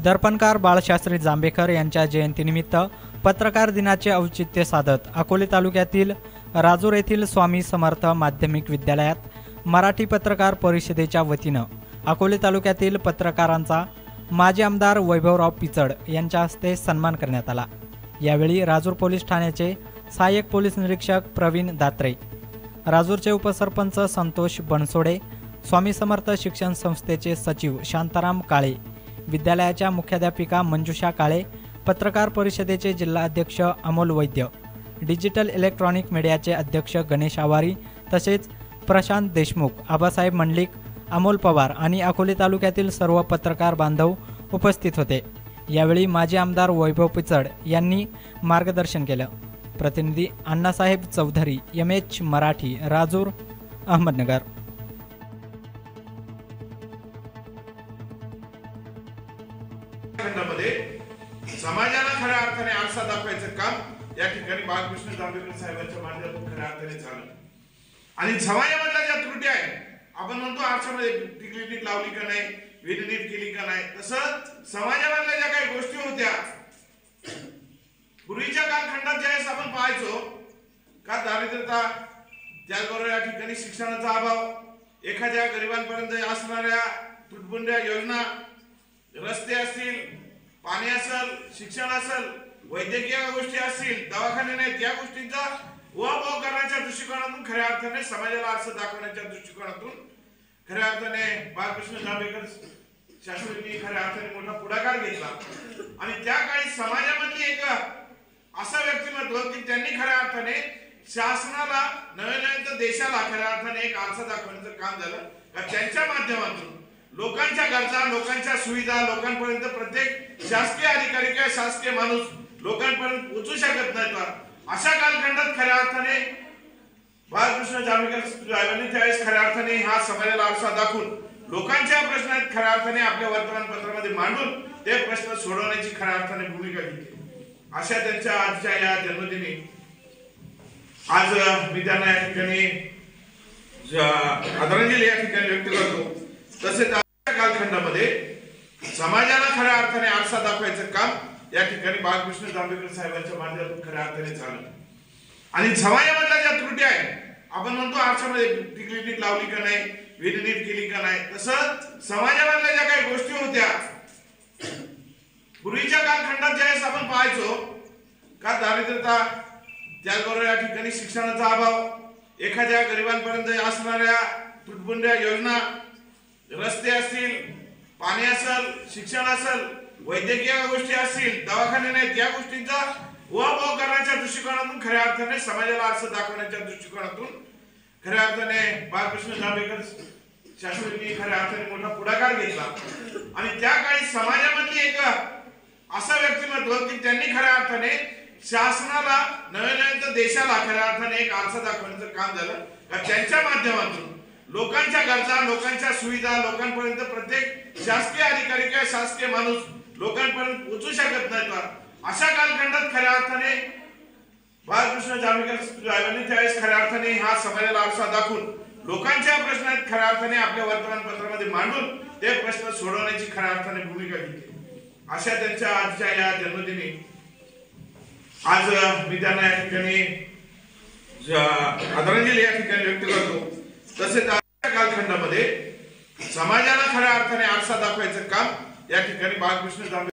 दर्पणकार बाळशास्त्री जांभेकर यांच्या जयंतीनिमित्त पत्रकार दिनाचे औचित्य साधत अकोले तालुक्यातील राजूर येथील स्वामी समर्थ माध्यमिक विद्यालयात मराठी पत्रकार परिषदेच्या वतीनं अकोले तालुक्यातील पत्रकारांचा माजी आमदार वैभवराव पिचड यांच्या हस्ते सन्मान करण्यात आला। यावेळी राजूर पोलीस ठाण्याचे सहाय्यक पोलीस निरीक्षक प्रवीण दात्रे, राजूरचे उपसरपंच संतोष बनसोडे, स्वामी समर्थ शिक्षण संस्थेचे सचिव शांताराम काळे, विद्यालयाच्या मुख्याध्यापिका मंजुषा काळे, पत्रकार परिषदेचे जिल्हाध्यक्ष अमोल वैद्य, डिजिटल इलेक्ट्रॉनिक मीडियाचे अध्यक्ष गणेश आवारी तसेच प्रशांत देशमुख, आबासाहेब मंडलिक, अमोल पवार आणि अकोले तालुक्यातील सर्व पत्रकार बांधव उपस्थित होते। यावेळी माजी आमदार वैभव पिचड यांनी मार्गदर्शन केलं। प्रतिनिधी अण्णासाहेब चौधरी, MH मराठी, राजूर, अहमदनगर। समाजाला खऱ्या अर्थाने आरसा दाखवायचं काम या ठिकाणी बाळकृष्ण जांभेकर साहेबांच्या माध्यमातून खऱ्या अर्थाने झालं। आणि समाजामधल्या ज्या त्रुटी आहेत, आपण म्हणतो आरशामध्ये टिकली नीट लावली का नाही, विधी नीट केली का नाही, तसं समाजामधल्या ज्या काही गोष्टी होत्या पूर्वीच्या कालखंडात ज्यावेळेस आपण पाहायचो का दारिद्र्यता, त्याचबरोबर या ठिकाणी शिक्षणाचा अभाव, एखाद्या गरिबांपर्यंत असणाऱ्या तुटपुंज्या योजना, रस्ते असतील, पाणी असेल, शिक्षण असेल, वैद्यकीय गोष्टी असतील, दवाखाने नाहीत, या गोष्टींचा उहापोह करण्याच्या दृष्टिकोनातून खऱ्या अर्थाने समाजाला आरसा दाखवण्याच्या दृष्टिकोनातून खऱ्या अर्थाने बाळकृष्ण जांभेकर शास्त्रींनी खऱ्या अर्थाने मोठा पुढाकार घेतला। आणि त्या काळी समाजामधली एक असं व्यक्तिमत्व की त्यांनी खऱ्या अर्थाने शासनाला नव्हे तर देशाला खऱ्या अर्थाने एक आरसा दाखवण्याचं काम झालं। त्यांच्या माध्यमातून लोकांच्या गरजा, लोकांच्या सुविधा लोकांपर्यंत प्रत्येक शासकीय अधिकारी किंवा शासकीय माणूस लोकांपर्यंत पोहोचू शकत नाही, अशा कालखंडात खऱ्या अर्थाने बाळकृष्ण जांभेकर साहेबांनी त्यावेळेस खऱ्या अर्थाने हा समाजाला आरसा दाखवून लोकांच्या प्रश्नात खऱ्या अर्थाने आपल्या वर्तमानपत्रामध्ये मांडून ते प्रश्न सोडवण्याची खऱ्या अर्थाने भूमिका घेतली। अशा त्यांच्या आजच्या या जन्मदिनी आज मी त्यांना या ठिकाणी आदरांजली या ठिकाणी व्यक्त करतो। तसेच कालखंडामध्ये समाजाला खऱ्या अर्थाने आरसा दाखवायचं काम या ठिकाणी बाळकृष्ण जांभेकर साहेबांच्या माध्यमातून खऱ्या अर्थाने झालं। आणि समाजामधल्या ज्या त्रुटी आहेत, आपण म्हणतो आरशामध्ये टिकली नीट लावली का नाही, विधी नीट केली का नाही, तसं समाजामधल्या ज्या काही गोष्टी होत्या पूर्वीच्या कालखंडात ज्यावेळेस आपण पाहायचो का दारिद्र्यता, त्याचबरोबर या ठिकाणी शिक्षणाचा अभाव, एखाद्या गरिबांपर्यंत असणाऱ्या तुटपुंज्या योजना, रस्ते असतील, पाणी असेल, शिक्षण असेल, वैद्यकीय गोष्टी असतील, दवाखाने नाहीत, या गोष्टींचा उहापोह करण्याच्या दृष्टिकोनातून खऱ्या अर्थाने समाजाला आरसा दाखवण्याच्या दृष्टिकोनातून खऱ्या अर्थाने बाळकृष्ण जांभेकर शास्त्रींनी खऱ्या अर्थाने मोठा पुढाकार घेतला। आणि त्या काळी समाजामधली एक असं व्यक्तिमत्व की त्यांनी खऱ्या अर्थाने शासनाला नव्हे तर देशाला खऱ्या अर्थाने एक आरसा दाखवण्याचं काम झालं। त्यांच्या माध्यमातून लोकांच्या गरजा, लोकांच्या सुविधा लोकांपर्यंत प्रत्येक शासकीय अधिकारी किंवा शासकीय माणूस लोकांपर्यंत पोहोचू शकत नाही, अशा कालखंडात खऱ्या अर्थाने बाळकृष्ण जांभेकर साहेबांनी त्यावेळेस खऱ्या अर्थाने हा समाजाला आरसा दाखवून लोकांच्या प्रश्नात खऱ्या अर्थाने आपल्या वर्तमानपत्रामध्ये मांडून ते प्रश्न सोडवण्याची खऱ्या अर्थाने भूमिका घेतली। अशा त्यांच्या आजच्या या जन्मदिनी आज मी त्यांना या ठिकाणी आदरांजली या ठिकाणी व्यक्त करतो। तसेच कालखंडामध्ये समाजाला खऱ्या अर्थाने आरसा दाखवायचं काम या ठिकाणी बाळकृष्ण जांभेकर